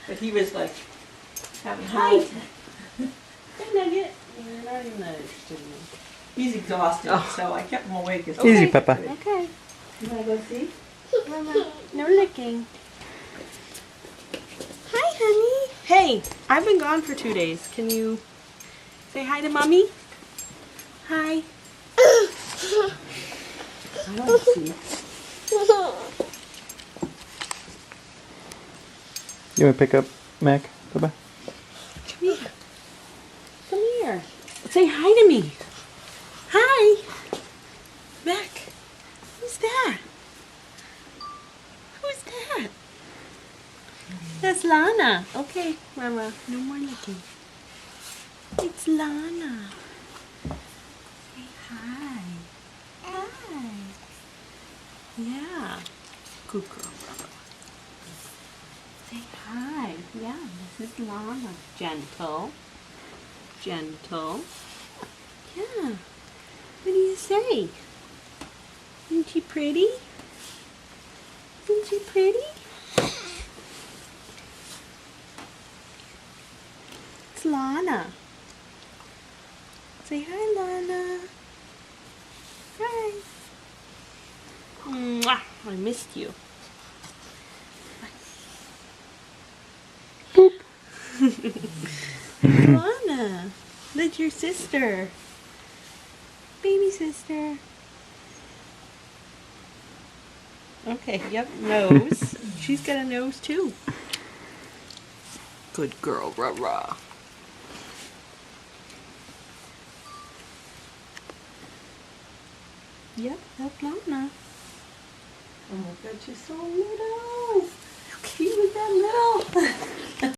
But he was like having Hi. hi. Hey, Nugget. You're not even that interested in me. He's exhausted, Oh. so I kept him awake. As Easy, okay. Peppa. Okay. You want to go see? Mama, no licking. Hi, honey. Hey, I've been gone for 2 days. Can you say hi to Mommy? Hi. I want to see. You want to pick up Mac, Peppa? Come here. Come here. Say hi to me. Hi. Mac. Who's that? Who's that? That's Lana. Okay, Mama. No more licking. It's Lana. Say hi. Hi. Yeah. Good girl, Bubba. Say hi. Yeah, this is Lana. Gentle. Gentle. Yeah. What do you say? Isn't she pretty? Isn't she pretty? It's Lana. Say hi, Lana. Hi. Mwah. I missed you. Lana, that's your sister. Baby sister. Okay, yep, nose. She's got a nose too. Good girl, rah rah. Yep, that's Lana. Oh my God, she's so little. She was that little.